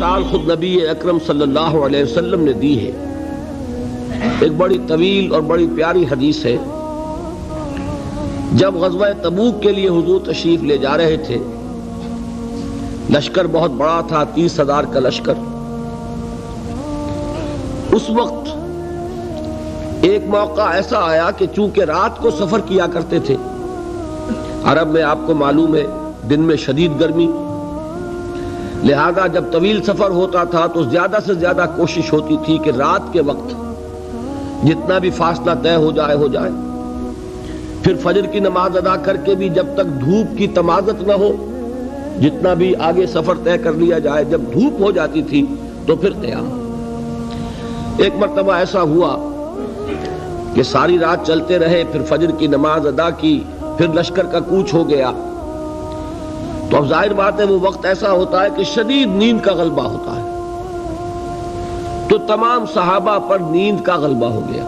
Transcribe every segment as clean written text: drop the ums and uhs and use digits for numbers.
مثال خود نبی اکرم صلی اللہ علیہ وسلم نے دی ہے۔ ایک بڑی طویل اور بڑی پیاری حدیث ہے۔ جب غزوہ تبوک کے لیے حضور تشریف لے جا رہے تھے، لشکر بہت بڑا تھا، 30,000 کا لشکر۔ اس وقت ایک موقع ایسا آیا کہ چونکہ رات کو سفر کیا کرتے تھے، عرب میں آپ کو معلوم ہے دن میں شدید گرمی، لہذا جب طویل سفر ہوتا تھا تو زیادہ سے زیادہ کوشش ہوتی تھی کہ رات کے وقت جتنا بھی فاصلہ طے ہو جائے، پھر فجر کی نماز ادا کر کے بھی جب تک دھوپ کی تمازت نہ ہو، جتنا بھی آگے سفر طے کر لیا جائے، جب دھوپ ہو جاتی تھی تو پھر قیام۔ ایک مرتبہ ایسا ہوا کہ ساری رات چلتے رہے، پھر فجر کی نماز ادا کی، پھر لشکر کا کوچ ہو گیا، تو اب ظاہر بات ہے وہ وقت ایسا ہوتا ہے کہ شدید نیند کا غلبہ ہوتا ہے، تو تمام صحابہ پر نیند کا غلبہ ہو گیا۔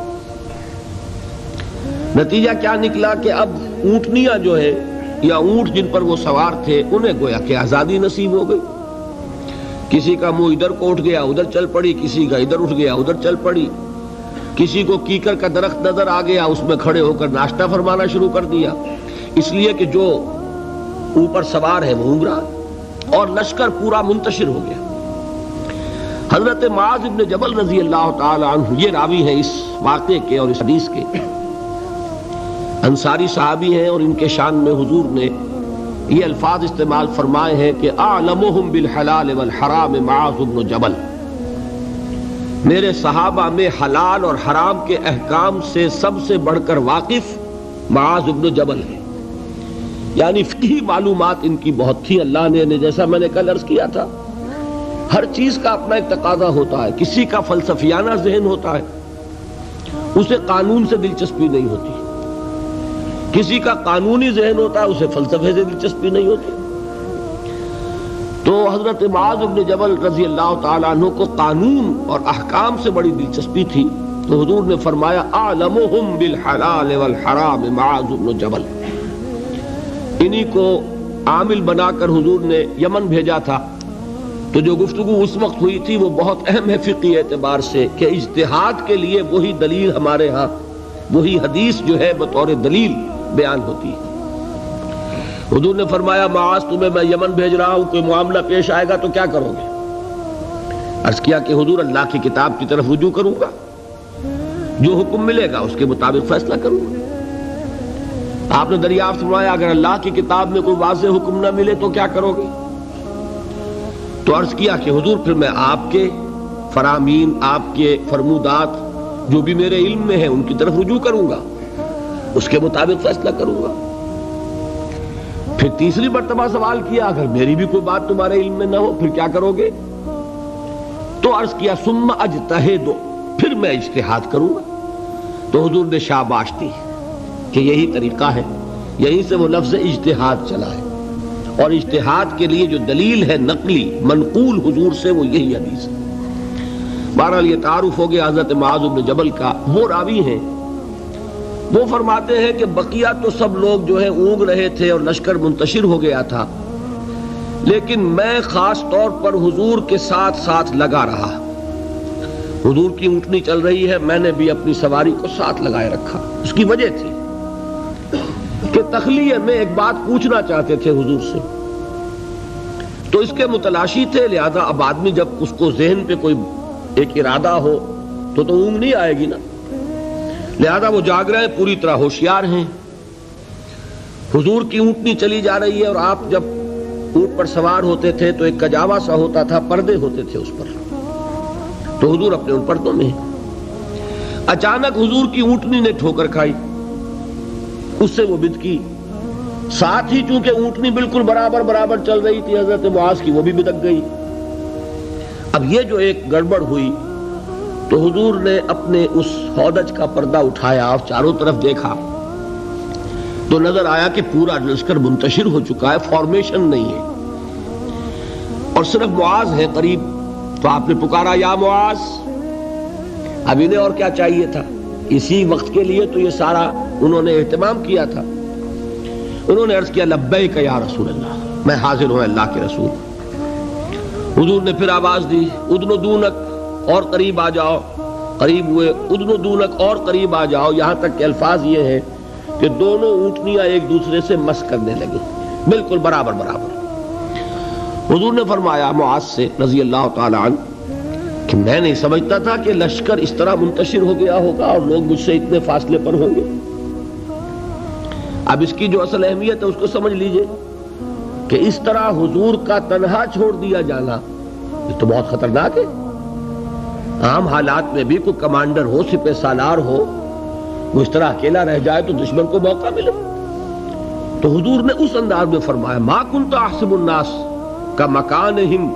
نتیجہ کیا نکلا کہ اب اونٹنیاں جو ہے یا اونٹ جن پر وہ سوار تھے، انہیں گویا کہ آزادی نصیب ہو گئی۔ کسی کا منہ ادھر کو اٹھ گیا ادھر چل پڑی، کسی کا ادھر اٹھ گیا ادھر چل پڑی، کسی کو کیکر کا درخت نظر آ گیا، اس میں کھڑے ہو کر ناشتہ فرمانا شروع کر دیا، اس لیے کہ جو اوپر سوار ہے وہ اونگ رہا، اور لشکر پورا منتشر ہو گیا۔ حضرت معاذ بن جبل رضی اللہ تعالی عنہ یہ راوی ہیں اس واقعے کے اور اس حدیث کے، انصاری صحابی ہیں، اور ان کے شان میں حضور نے یہ الفاظ استعمال فرمائے ہیں کہ اعلمہم بالحلال والحرام معاذ بن جبل، میرے صحابہ میں حلال اور حرام کے احکام سے سب سے بڑھ کر واقف معاذ بن جبل ہے۔ یعنی فقہی معلومات ان کی بہت تھی۔ اللہ نے جیسا میں نے کل عرض کیا تھا، ہر چیز کا اپنا ایک تقاضا ہوتا ہے۔ کسی کا فلسفیانہ ذہن ہوتا ہے، اسے قانون سے دلچسپی نہیں ہوتی، کسی کا قانونی ذہن ہوتا ہے، اسے فلسفے سے دلچسپی نہیں ہوتی۔ تو حضرت معاذ بن جبل رضی اللہ تعالیٰ عنہ کو قانون اور احکام سے بڑی دلچسپی تھی، تو حضور نے فرمایا اعلمہم بالحلال والحرام معاذ بن جبل۔ انہی کو عامل بنا کر حضور نے یمن بھیجا تھا۔ تو جو گفتگو اس وقت ہوئی تھی وہ بہت اہم ہے فقہی اعتبار سے، کہ اجتہاد کے لیے وہی دلیل ہمارے ہاں، وہی حدیث جو ہے بطور دلیل بیان ہوتی ہے۔ حضور نے فرمایا معاذ تمہیں میں یمن بھیج رہا ہوں، کوئی معاملہ پیش آئے گا تو کیا کرو گے؟ عرض کیا کہ حضور اللہ کی کتاب کی طرف رجوع کروں گا، جو حکم ملے گا اس کے مطابق فیصلہ کروں گا۔ آپ نے دریافت فرمایا اگر اللہ کی کتاب میں کوئی واضح حکم نہ ملے تو کیا کرو گے؟ تو عرض کیا کہ حضور پھر میں آپ کے فرامین، آپ کے فرمودات جو بھی میرے علم میں ہیں ان کی طرف رجوع کروں گا، اس کے مطابق فیصلہ کروں گا۔ پھر تیسری مرتبہ سوال کیا اگر میری بھی کوئی بات تمہارے علم میں نہ ہو پھر کیا کرو گے؟ تو عرض کیا ثم اجتہد، پھر میں اجتہاد کروں گا۔ تو حضور نے شاباش دی کہ یہی طریقہ ہے، یہیں سے وہ لفظ اجتہاد چلا ہے، اور اجتہاد کے لیے جو دلیل ہے نقلی منقول حضور سے وہ یہی حدیث ہے۔ بہرحال یہ تعارف ہو گیا حضرت معاذ بن جبل کا۔ وہ راوی ہیں، وہ فرماتے ہیں کہ بقیہ تو سب لوگ جو ہے اونگ رہے تھے اور لشکر منتشر ہو گیا تھا، لیکن میں خاص طور پر حضور کے ساتھ ساتھ لگا رہا۔ حضور کی اونٹنی چل رہی ہے، میں نے بھی اپنی سواری کو ساتھ لگائے رکھا۔ اس کی وجہ تھی کہ تخلیہ میں ایک بات پوچھنا چاہتے تھے حضور سے، تو اس کے متلاشی تھے، لہذا اب آدمی جب اس کو ذہن پہ کوئی ایک ارادہ ہو تو اونگ نہیں آئے گی نا، لہذا وہ جاگ رہے ہیں، پوری طرح ہوشیار ہیں۔ حضور کی اونٹنی چلی جا رہی ہے، اور آپ جب اونٹ پر سوار ہوتے تھے تو ایک کجاوا سا ہوتا تھا، پردے ہوتے تھے اس پر، تو حضور اپنے ان پردوں میں ہیں۔ اچانک حضور کی اونٹنی نے ٹھوکر کھائی، اس سے وہ بد کی، ساتھ ہی چونکہ اونٹنی بالکل برابر چل رہی تھی حضرت معاذ کی، وہ بھی بدک گئی۔ اب یہ جو ایک گڑبڑ ہوئی تو حضور نے اپنے اس ہودج کا پردہ اٹھایا اور چاروں طرف دیکھا تو نظر آیا کہ پورا لشکر منتشر ہو چکا ہے، فارمیشن نہیں ہے، اور صرف معاذ ہے قریب۔ تو آپ نے پکارا یا معاذ۔ اب انہیں اور کیا چاہیے تھا؟ اسی وقت کے لیے تو یہ سارا انہوں نے اہتمام کیا تھا۔ انہوں نے عرض کیا لبیک یا رسول اللہ، میں حاضر ہوں اللہ کے رسول۔ حضور نے پھر آواز دی ادنو دونک، اور قریب آ جاؤ. قریب ہوئے، ادنو دونک، اور قریب آ جاؤ، یہاں تک کہ الفاظ یہ ہیں کہ دونوں اونٹنیاں ایک دوسرے سے مس کرنے لگی، بالکل برابر برابر. حضور نے فرمایا معاذ سے رضی اللہ تعالی عنہ کہ میں نہیں سمجھتا تھا کہ لشکر اس طرح منتشر ہو گیا ہوگا اور لوگ مجھ سے اتنے فاصلے پر ہوں گے. اب اس کی جو اصل اہمیت ہے اس کو سمجھ لیجئے کہ اس طرح حضور کا تنہا چھوڑ دیا جانا یہ تو بہت خطرناک ہے. عام حالات میں بھی کوئی کمانڈر ہو، سپہ سالار ہو، وہ اس طرح اکیلا رہ جائے تو دشمن کو موقع ملے. تو حضور نے اس انداز میں فرمایا ما کنت احسب الناس کا مکانہم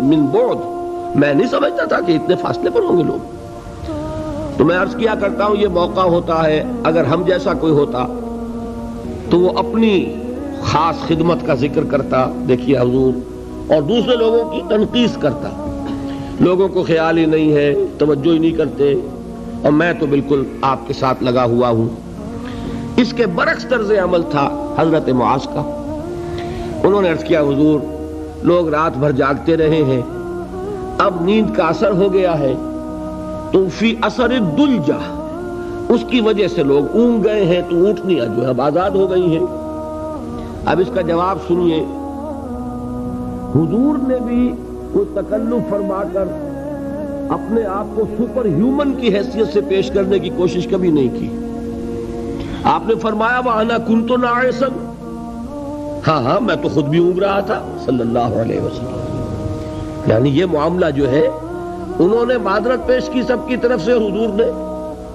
من بعد، میں نہیں سمجھتا تھا کہ اتنے فاصلے پر ہوں گے لوگ. تو میں عرض کیا کرتا ہوں یہ موقع ہوتا ہے اگر ہم جیسا کوئی ہوتا تو وہ اپنی خاص خدمت کا ذکر کرتا، دیکھیے حضور، اور دوسرے لوگوں کی تنقیص کرتا. لوگوں کو خیال ہی نہیں ہے، توجہ ہی نہیں کرتے، اور میں تو بالکل آپ کے ساتھ لگا ہوا ہوں. اس کے برعکس طرز عمل تھا حضرت معاذ کا. انہوں نے عرض کیا حضور لوگ رات بھر جاگتے رہے ہیں، اب نیند کا اثر ہو گیا ہے، تو فی اثر الدلجہ، اس کی وجہ سے لوگ اونگ گئے ہیں، تو اونٹنیاں جو ہے آزاد ہو گئی ہیں. اب اس کا جواب سنیے. حضور نے بھی کوئی تکلف فرما کر اپنے آپ کو سپر ہیومن کی حیثیت سے پیش کرنے کی کوشش کبھی نہیں کی. آپ نے فرمایا وَأَنَا كُنْتُ نَاعِسًا، ہاں میں تو خود بھی اونگ رہا تھا صلی اللہ علیہ وسلم. یعنی یہ معاملہ جو ہے انہوں نے معذرت پیش کی سب کی طرف سے، حضور نے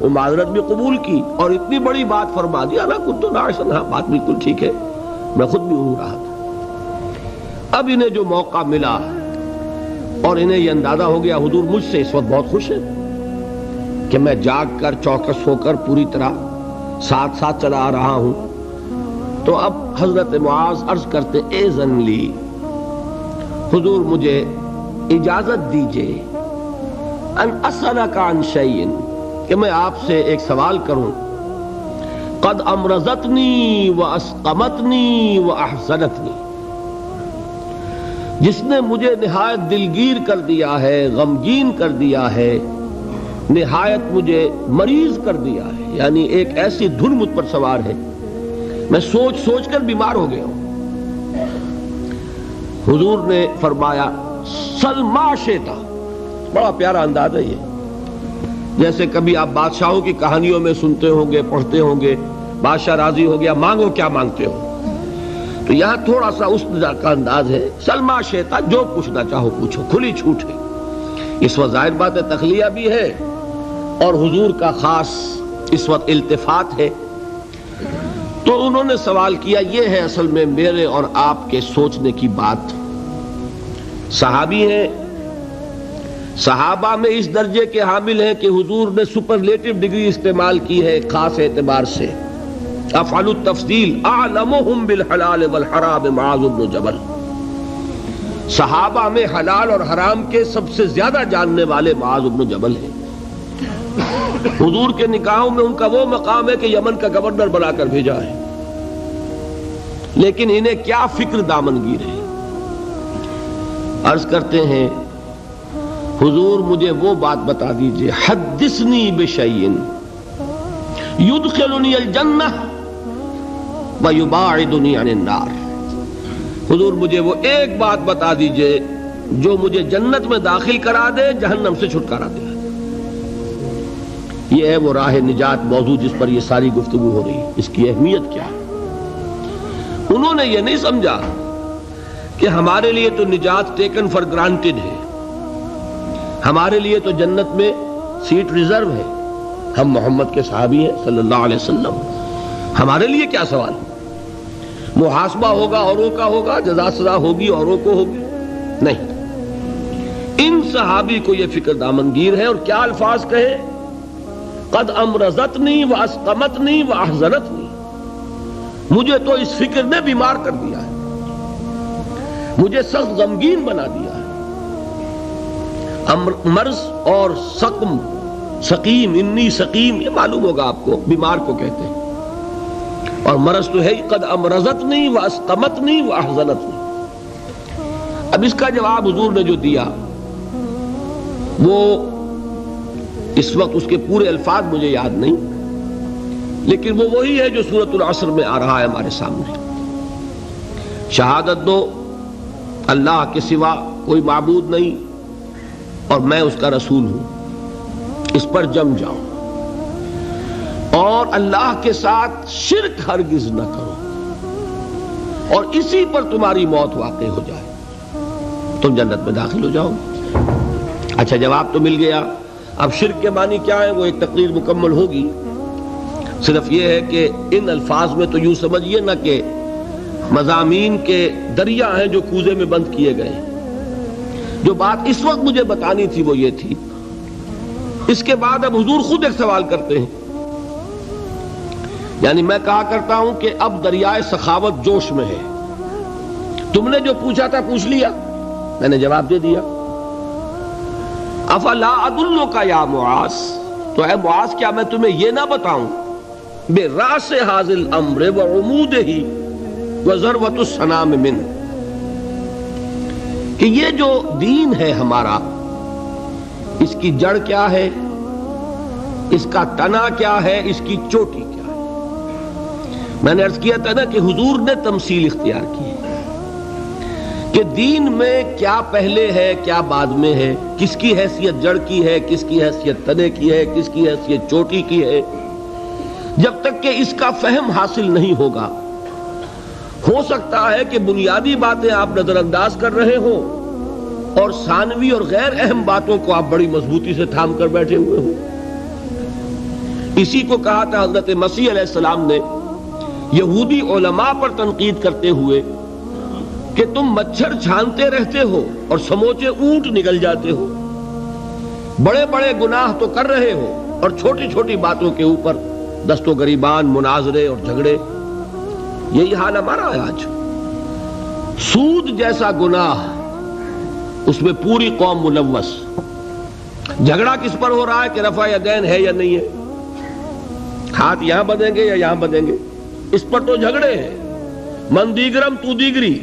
وہ معذرت بھی قبول کی اور اتنی بڑی بات فرما دی انا كنت ناعسا، ہاں بات بالکل ٹھیک ہے، میں خود بھی اونگ رہا تھا. اب انہیں جو موقع ملا اور انہیں یہ اندازہ ہو گیا حضور مجھ سے اس وقت بہت خوش ہے کہ میں جاگ کر چوکس ہو کر پوری طرح ساتھ ساتھ چلا آ رہا ہوں. تو اب حضرت معاذ عرض کرتے اذن لی، حضور مجھے اجازت دیجئے ان اسألک عن شیء، کہ میں آپ سے ایک سوال کروں. قد امرضتنی واسقمتنی واحزنتنی، جس نے مجھے نہایت دلگیر کر دیا ہے، غمگین کر دیا ہے، نہایت مجھے مریض کر دیا ہے. یعنی ایک ایسی دھن مجھ پر سوار ہے، میں سوچ سوچ کر بیمار ہو گیا ہوں. حضور نے فرمایا سل ما شئت، بڑا پیارا انداز ہے یہ. جیسے کبھی آپ بادشاہوں کی کہانیوں میں سنتے ہوں گے، پڑھتے ہوں گے، بادشاہ راضی ہو گیا مانگو کیا مانگتے ہو، تو یہاں تھوڑا سا اس کا انداز ہے سل ما شئت، جو پوچھنا چاہو پوچھو، کھلی چھوٹ ہے. اس وقت ظاہر بات ہے تخلیہ بھی ہے اور حضور کا خاص اس وقت التفات ہے. تو انہوں نے سوال کیا، یہ ہے اصل میں میرے اور آپ کے سوچنے کی بات. صحابی ہیں، صحابہ میں اس درجے کے حامل ہیں کہ حضور نے سپرلیٹو ڈگری استعمال کی ہے خاص اعتبار سے. افعل التفضیل اعلمهم بالحلال والحرام معاذ بن جبل، صحابہ میں حلال اور حرام کے سب سے زیادہ جاننے والے معاذ بن جبل ہیں. حضور کے نکاحوں میں ان کا وہ مقام ہے کہ یمن کا گورنر بنا کر بھیجا ہے، لیکن انہیں کیا فکر دامنگیر ہے. عرض کرتے ہیں حضور مجھے وہ بات بتا دیجئے، حدثنی بشیء یدخلنی الجنہ ویباعدنی عن النار. حضور مجھے وہ ایک بات بتا دیجئے جو مجھے جنت میں داخل کرا دے، جہنم سے چھٹکارا دے. یہ ہے وہ راہ نجات موضوع جس پر یہ ساری گفتگو ہو رہی ہے. اس کی اہمیت کیا ہے؟ انہوں نے یہ نہیں سمجھا کہ ہمارے لیے تو نجات ٹیکن فار گرانٹڈ ہے، ہمارے لیے تو جنت میں سیٹ ریزرو ہے، ہم محمد کے صحابی ہیں صلی اللہ علیہ وسلم، ہمارے لیے کیا سوال؟ محاسبہ ہوگا اوروں کا ہوگا، جزا سزا ہوگی اوروں کو ہوگی. نہیں، ان صحابی کو یہ فکر دامنگیر ہے. اور کیا الفاظ کہے؟ قد امرضتنی واسقمتنی واحزنتنی، مجھے تو اس فکر نے بیمار کر دیا ہے، مجھے سخت غمگین بنا دیا ہے. مرض اور سقم، سقیم، انی سقیم، یہ معلوم ہوگا آپ کو، بیمار کو کہتے ہیں. اور مرض تو ہے قد امرضتنی واسقمتنی واحزنتنی. اب اس کا جواب حضور نے جو دیا وہ اس وقت اس کے پورے الفاظ مجھے یاد نہیں، لیکن وہ وہی ہے جو سورۃ العصر میں آ رہا ہے ہمارے سامنے۔ شہادت دو اللہ کے سوا کوئی معبود نہیں اور میں اس کا رسول ہوں، اس پر جم جاؤ، اور اللہ کے ساتھ شرک ہرگز نہ کرو، اور اسی پر تمہاری موت واقع ہو جائے، تم جنت میں داخل ہو جاؤ۔ اچھا، جواب تو مل گیا۔ اب شرک کے معنی کیا ہے وہ ایک تقریر مکمل ہوگی، صرف یہ ہے کہ ان الفاظ میں تو یوں سمجھیے نہ کہ مضامین کے دریا ہیں جو کوزے میں بند کیے گئے۔ جو بات اس وقت مجھے بتانی تھی وہ یہ تھی، اس کے بعد اب حضور خود ایک سوال کرتے ہیں، یعنی میں کہا کرتا ہوں کہ اب دریائے سخاوت جوش میں ہے، تم نے جو پوچھا تھا پوچھ لیا، میں نے جواب دے دیا۔ افلا ادلک یا معاذ، تو اے معاذ کیا میں تمہیں یہ نہ بتاؤں بے راس ھذا الامر وعمودہ وذروۃ السنام منہ، کہ یہ جو دین ہے ہمارا، اس کی جڑ کیا ہے، اس کا تنا کیا ہے، اس کی چوٹی کیا ہے۔ میں نے عرض کیا تھا نا کہ حضور نے تمثیل اختیار کی ہے کہ دین میں کیا پہلے ہے کیا بعد میں ہے، کس کی حیثیت جڑ کی ہے، کس کی حیثیت تنے کی ہے، کس کی حیثیت چوٹی کی ہے۔ جب تک کہ اس کا فہم حاصل نہیں ہوگا، ہو سکتا ہے کہ بنیادی باتیں آپ نظر انداز کر رہے ہوں اور ثانوی اور غیر اہم باتوں کو آپ بڑی مضبوطی سے تھام کر بیٹھے ہوئے ہوں۔ اسی کو کہا تھا حضرت مسیح علیہ السلام نے یہودی علماء پر تنقید کرتے ہوئے کہ تم مچھر چھانتے رہتے ہو اور سموچے اونٹ نکل جاتے ہو، بڑے بڑے گناہ تو کر رہے ہو اور چھوٹی چھوٹی باتوں کے اوپر دست و گریبان، مناظرے اور جھگڑے۔ یہی حال ہمارا ہے آج۔ سود جیسا گناہ، اس میں پوری قوم ملوث۔ جھگڑا کس پر ہو رہا ہے کہ رفع یدین ہے یا نہیں ہے، ہاتھ یہاں بدیں گے یا یہاں بدیں گے، اس پر تو جھگڑے ہیں۔ من دیگرم تو دیگری،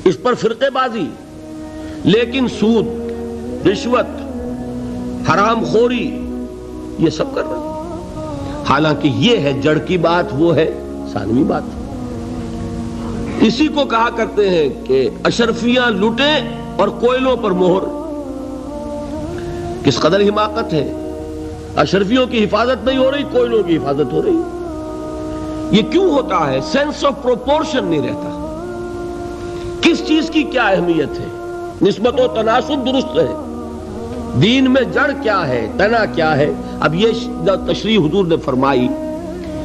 اس پر فرقے بازی۔ لیکن سود، رشوت، حرام خوری، یہ سب کر رہے ہیں۔ حالانکہ یہ ہے جڑ کی بات، وہ ہے ثانوی بات۔ اسی کو کہا کرتے ہیں کہ اشرفیاں لٹیں اور کوئلوں پر مہر۔ کس قدر حماقت ہے، اشرفیوں کی حفاظت نہیں ہو رہی، کوئلوں کی حفاظت ہو رہی۔ یہ کیوں ہوتا ہے؟ سینس آف پروپورشن نہیں رہتا، کس چیز کی کیا اہمیت ہے، نسبت و تناسب درست ہے، دین میں جڑ کیا ہے، تنا کیا ہے۔ اب یہ تشریح حضور نے فرمائی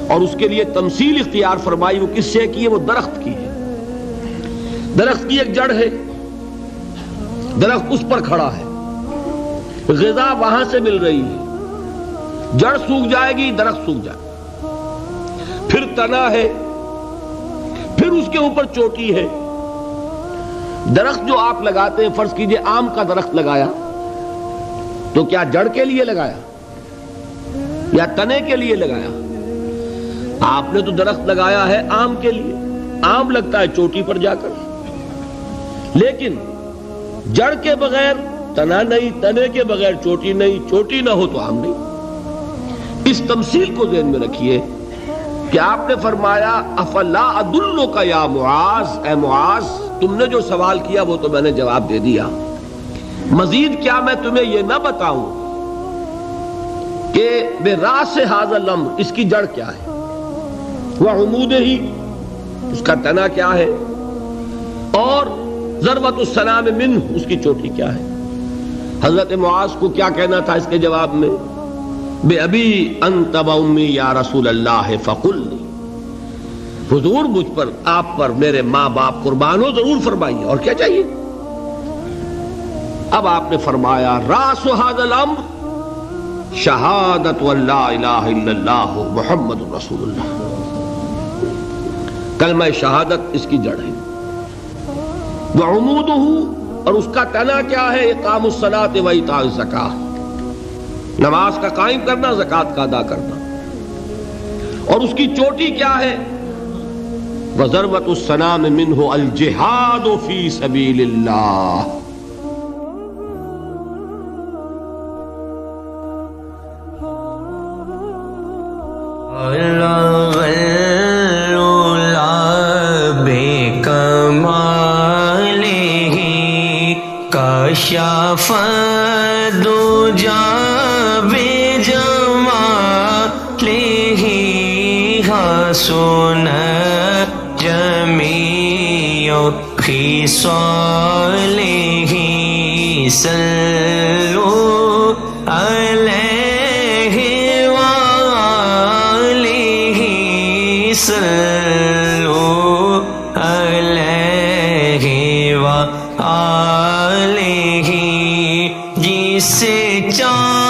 اور اس کے لیے تمثیل اختیار فرمائی، وہ کس سے کی ہے؟ وہ درخت کی ہے۔ درخت کی ایک جڑ ہے، درخت اس پر کھڑا ہے، غذا وہاں سے مل رہی ہے، جڑ سوکھ جائے گی درخت سوکھ جائے گا، پھر تنا ہے، پھر اس کے اوپر چوٹی ہے۔ درخت جو آپ لگاتے ہیں، فرض کیجئے آم کا درخت لگایا تو کیا جڑ کے لیے لگایا یا تنے کے لیے لگایا؟ آپ نے تو درخت لگایا ہے آم کے لیے، آم لگتا ہے چوٹی پر جا کر، لیکن جڑ کے بغیر تنا نہیں، تنے کے بغیر چوٹی نہیں، چوٹی نہ ہو تو آم نہیں۔ اس تمثیل کو ذہن میں رکھیے کہ آپ نے فرمایا افلا ادلک یا معاذ، اے معاذ تم نے جو سوال کیا وہ تو میں نے جواب دے دیا، مزید کیا میں تمہیں یہ نہ بتاؤں کہ بے راس ھذا الامر، اس کی جڑ کیا ہے، وعمودہ، اس کا تنا کیا ہے، اور ذروۃ السنام منہ، اس کی چوٹی کیا ہے۔ حضرت معاذ کو کیا کہنا تھا اس کے جواب میں؟ بے ابی انت و امی یا رسول اللہ فقل، حضور مجھ پر، آپ پر میرے ماں باپ قربان ہو، ضرور فرمائیے، اور کیا چاہیے۔ اب آپ نے فرمایا راس ھذا الامر شہادت ان لا الہ الا اللہ محمد رسول اللہ، کلمہ شہادت اس کی جڑ ہے۔ وعمودہ، اور اس کا تنا کیا ہے؟ اقام الصلاۃ و ایتاء الزکاۃ، نماز کا قائم کرنا، زکوٰۃ کا ادا کرنا۔ اور اس کی چوٹی کیا ہے؟ وضربۃ السنام منہ الجہاد فی سبیل اللہ. کشف الدجى بجماله حسن جميع خصاله صلوا عليه وآله صلوا عليه وآله جسے چاہ